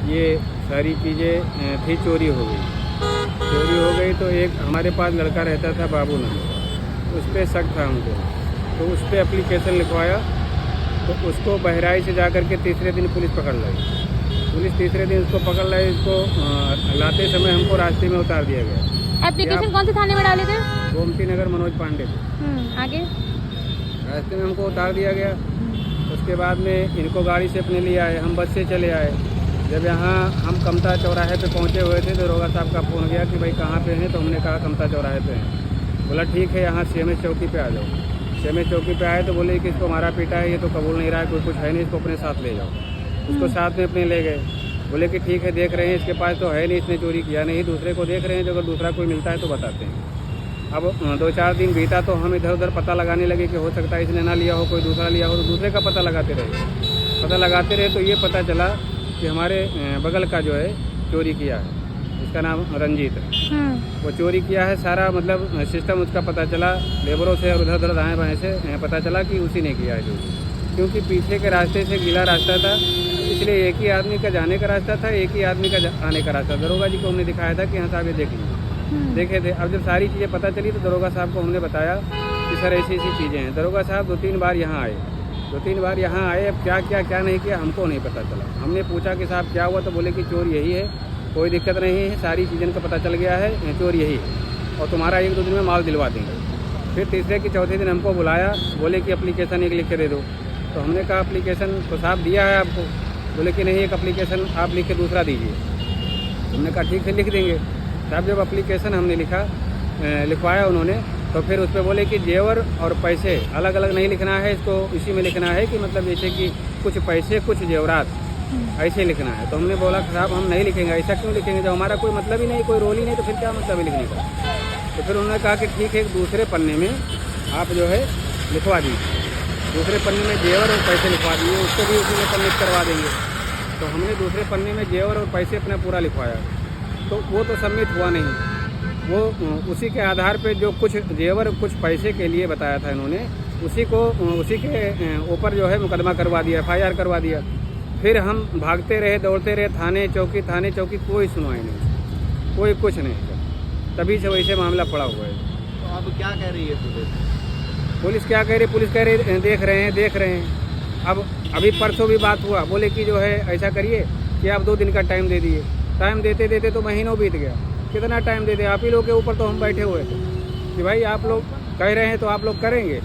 ये सारी चीज़ें थी, चोरी हो गई तो एक हमारे पास लड़का रहता था बाबू नाम, उस पर शक था हमको, तो उस पर एप्लीकेशन लिखवाया। तो उसको बहराइच से जा कर के तीसरे दिन पुलिस पकड़ लाई। पुलिस तीसरे दिन उसको पकड़ लाई। इसको लाते समय हमको रास्ते में उतार दिया गया। एप्लीकेशन कौन से थाने में डाले थे? गोमती नगर मनोज पांडे। आगे रास्ते में हमको उतार दिया गया। उसके बाद में इनको गाड़ी से अपने लिए आए, हम बस से चले आए। जब यहाँ हम कमता चौराहे पे पहुँचे हुए थे तो दरोगा साहब का फ़ोन गया कि भाई कहाँ पे हैं, तो हमने कहा कमता चौराहे पे हैं। बोला ठीक है, यहाँ CMS चौकी पे आ जाओ। CMS चौकी पे आए तो बोले कि इसको मारा पीटा है, ये तो कबूल नहीं रहा है, कोई कुछ है नहीं, इसको अपने साथ ले जाओ। उसको साथ में अपने ले गए। बोले कि ठीक है, देख रहे हैं इसके पास तो है नहीं, इसने चोरी किया नहीं, दूसरे को देख रहे हैं, जो अगर दूसरा कोई मिलता है तो बताते हैं। अब 2-4 दिन बीता तो हम इधर उधर पता लगाने लगे कि हो सकता है इसने ना लिया हो, कोई दूसरा लिया हो, तो दूसरे का पता लगाते रहे। तो ये पता चला कि हमारे बगल का जो है चोरी किया है, इसका नाम रंजीत है। वो चोरी किया है। सारा मतलब सिस्टम उसका पता चला, लेबरों से और उधर उधर दाएँ बाएँ से पता चला कि उसी ने किया है चोरी। क्योंकि पीछे के रास्ते से गीला रास्ता था, इसलिए एक ही आदमी का जाने का रास्ता था, एक ही आदमी का आने का रास्ता। दरोगा जी को हमने दिखाया था कि हाँ साहब ये देख लीजिए, देखे थे। अब जब सारी चीज़ें पता चली तो दरोगा साहब को हमने बताया कि सर ऐसी चीज़ें हैं। दरोगा साहब 2-3 बार यहाँ आए। अब क्या नहीं किया हमको नहीं पता चला। हमने पूछा कि साहब क्या हुआ, तो बोले कि चोर यही है, कोई दिक्कत नहीं है, सारी चीज़ें का पता चल गया है, चोर यही है और तुम्हारा 1-2 दिन में माल दिलवा देंगे। फिर तीसरे कि चौथे दिन हमको बुलाया, बोले कि एप्लीकेशन एक लिख के दे दो। तो हमने कहा एप्लीकेशन तो साहब दिया है आपको। बोले कि नहीं, एक एप्लीकेशन आप लिख के दूसरा दीजिए। हमने कहा ठीक है लिख देंगे। साहब जब एप्लीकेशन हमने लिखवाया उन्होंने, तो फिर उस पर बोले कि जेवर और पैसे अलग अलग नहीं लिखना है, इसको इसी में लिखना है कि मतलब जैसे कि कुछ पैसे कुछ जेवरात ऐसे लिखना है। तो हमने बोला साहब हम नहीं लिखेंगे। ऐसा क्यों लिखेंगे, जब हमारा कोई मतलब ही नहीं, कोई रोल ही नहीं, तो फिर क्या मतलब है लिखने का। तो फिर उन्होंने कहा कि ठीक है, दूसरे पन्ने में आप जो है लिखवा दीजिए। दूसरे पन्ने में जेवर और पैसे लिखवा दिए, उसको भी उसी में सबमिट करवा देंगे। तो हमने दूसरे पन्ने में जेवर और पैसे अपना पूरा लिखवाया, तो वो तो सबमिट हुआ नहीं। वो उसी के आधार पे जो कुछ जेवर कुछ पैसे के लिए बताया था इन्होंने, उसी के ऊपर जो है मुकदमा करवा दिया, FIR करवा दिया। फिर हम भागते रहे, दौड़ते रहे, थाने चौकी, कोई सुनवाई नहीं, कोई कुछ नहीं। तभी से वैसे मामला पड़ा हुआ है। तो अब क्या कह रही है पुलिस क्या कह रही है? पुलिस कह रही है देख रहे हैं। अब अभी परसों भी बात हुआ, बोले कि जो है ऐसा करिए कि आप 2 दिन का टाइम दे दिए। टाइम देते तो महीनों बीत गया। कितना टाइम दे दे, आप ही लोग के ऊपर तो हम बैठे हुए थे कि भाई आप लोग कह रहे हैं तो आप लोग करेंगे।